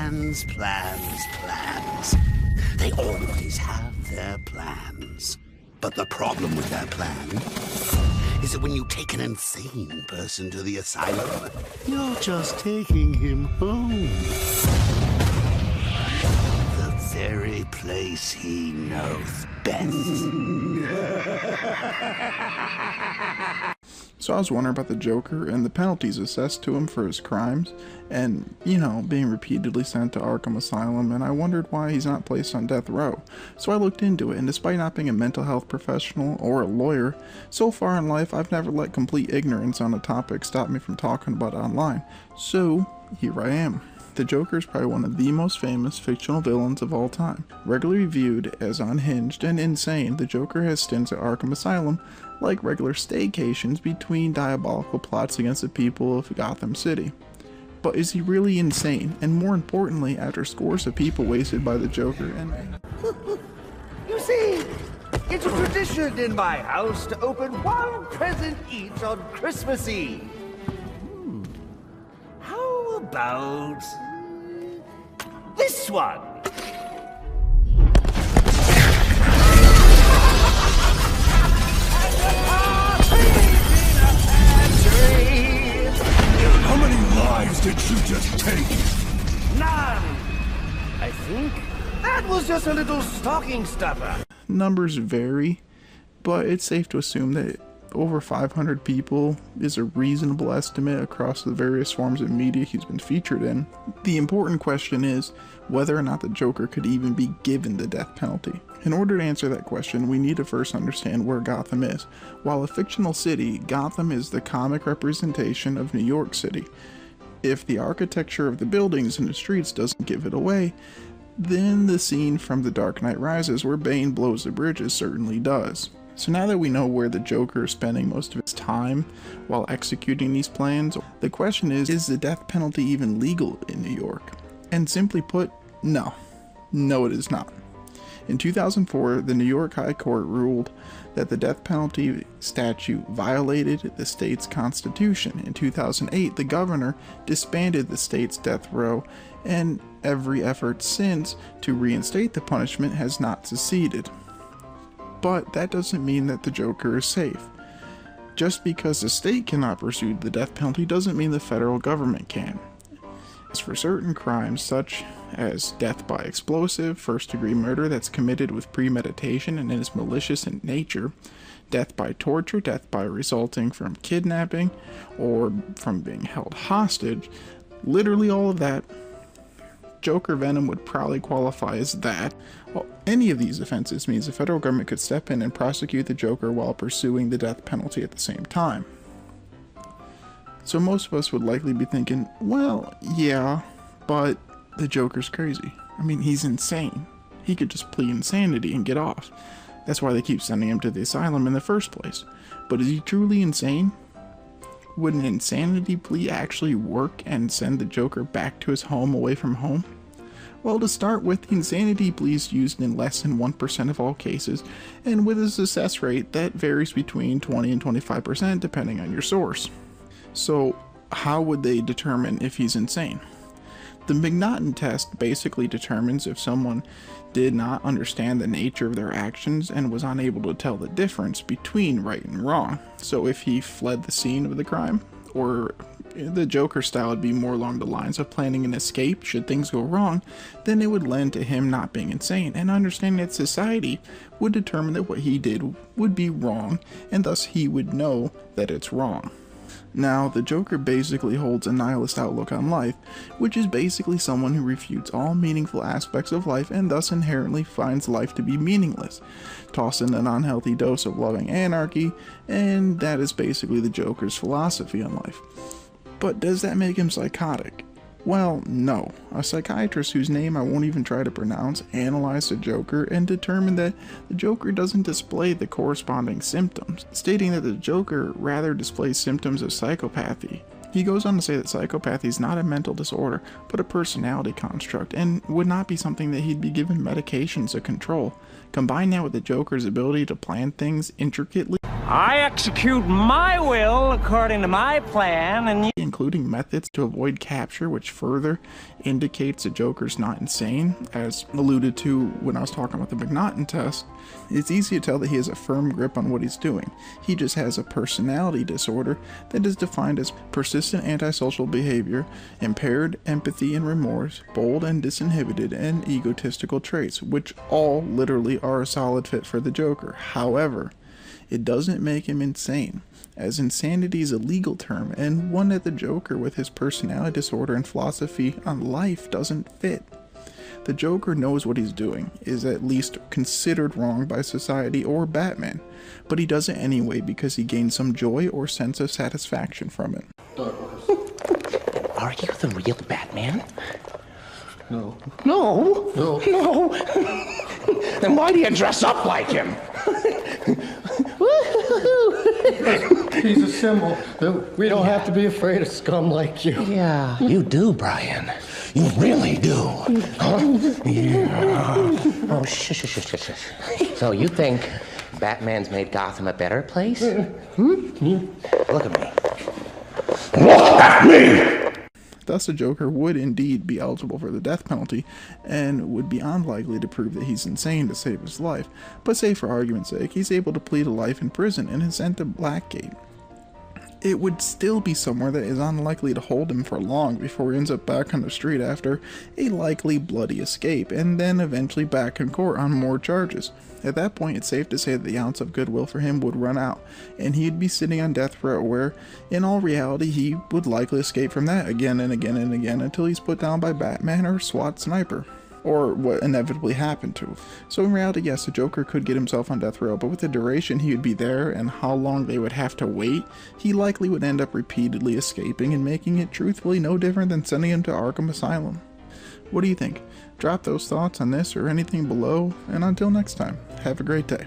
plans, plans, plans. They always have their plans. But the problem with their plan is that when you take an insane person to the asylum, you're just taking him home. The very place he knows best. So I was wondering about the Joker and the penalties assessed to him for his crimes and, being repeatedly sent to Arkham Asylum, and I wondered why he's not placed on death row. So I looked into it, and despite not being a mental health professional or a lawyer, so far in life I've never let complete ignorance on a topic stop me from talking about it online. So here I am. The Joker is probably one of the most famous fictional villains of all time. Regularly viewed as unhinged and insane, the Joker has stints at Arkham Asylum like regular staycations between diabolical plots against the people of Gotham City. But is he really insane? And more importantly, after scores of people wasted by the Joker and... You see, it's a tradition in my house to open one present each on Christmas Eve. How about this one? How many lives did you just take? None! I think that was just a little stocking stuffer. Numbers vary, but it's safe to assume that over 500 people is a reasonable estimate across the various forms of media he's been featured in. The important question is whether or not the Joker could even be given the death penalty. In order to answer that question, we need to first understand where Gotham is. While a fictional city, Gotham is the comic representation of New York City. If the architecture of the buildings and the streets doesn't give it away, then the scene from The Dark Knight Rises where Bane blows the bridges certainly does. So now that we know where the Joker is spending most of his time while executing these plans, the question is the death penalty even legal in New York? And simply put, no. No, it is not. In 2004, the New York High Court ruled that the death penalty statute violated the state's constitution. In 2008, the governor disbanded the state's death row, and every effort since to reinstate the punishment has not succeeded. But that doesn't mean that the Joker is safe. Just because the state cannot pursue the death penalty doesn't mean the federal government can. As for certain crimes such as death by explosive, first-degree murder that's committed with premeditation and is malicious in nature, death by torture, death by resulting from kidnapping, or from being held hostage, literally all of that, Joker venom would probably qualify as that. Well, any of these offenses means the federal government could step in and prosecute the Joker while pursuing the death penalty at the same time. So most of us would likely be thinking, well, yeah, but the Joker's crazy. I mean, he's insane. He could just plead insanity and get off. That's why they keep sending him to the asylum in the first place. But is he truly insane? Would an insanity plea actually work and send the Joker back to his home away from home? Well, to start with, the insanity plea is used in less than 1% of all cases, and with a success rate that varies between 20 and 25% depending on your source. So, how would they determine if he's insane? The McNaughton test basically determines if someone did not understand the nature of their actions and was unable to tell the difference between right and wrong. So if he fled the scene of the crime, or the Joker style would be more along the lines of planning an escape should things go wrong, then it would lend to him not being insane, and understanding that society would determine that what he did would be wrong, and thus he would know that it's wrong. Now, the Joker basically holds a nihilist outlook on life, which is basically someone who refutes all meaningful aspects of life and thus inherently finds life to be meaningless. Toss in an unhealthy dose of loving anarchy, and that is basically the Joker's philosophy on life. But does that make him psychotic? Well, no. A psychiatrist whose name I won't even try to pronounce analyzed the Joker and determined that the Joker doesn't display the corresponding symptoms, stating that the Joker rather displays symptoms of psychopathy. He goes on to say that psychopathy is not a mental disorder, but a personality construct, and would not be something that he'd be given medications to control. Combine that with the Joker's ability to plan things intricately. I execute my will according to my plan, and including methods to avoid capture, which further indicates the Joker's not insane. As alluded to when I was talking about the McNaughton test, it's easy to tell that he has a firm grip on what he's doing. He just has a personality disorder that is defined as persistent antisocial behavior, impaired empathy and remorse, bold and disinhibited, and egotistical traits, which all literally are a solid fit for the Joker. However, it doesn't make him insane, as insanity is a legal term and one that the Joker, with his personality disorder and philosophy on life, doesn't fit. The Joker knows what he's doing, is at least considered wrong by society or Batman, but he does it anyway because he gains some joy or sense of satisfaction from it. Are you the real Batman? No. No? No. No. Then why do you dress up like him? He's a symbol. We don't have to be afraid of scum like you. Yeah, you do, Brian. You really do. Huh? Yeah. Oh, shush. So you think Batman's made Gotham a better place? Look at me. Look at me! Thus, the Joker would indeed be eligible for the death penalty, and would be unlikely to prove that he's insane to save his life, but say for argument's sake, he's able to plead a life in prison and is sent to Blackgate. It would still be somewhere that is unlikely to hold him for long before he ends up back on the street after a likely bloody escape, and then eventually back in court on more charges. At that point, it's safe to say that the ounce of goodwill for him would run out, and he'd be sitting on death row where, in all reality, he would likely escape from that again and again and again until he's put down by Batman or SWAT sniper, or what inevitably happened to him. So in reality, yes, the Joker could get himself on death row, but with the duration he would be there and how long they would have to wait, he likely would end up repeatedly escaping and making it truthfully no different than sending him to Arkham Asylum. What do you think? Drop those thoughts on this or anything below, and until next time, have a great day.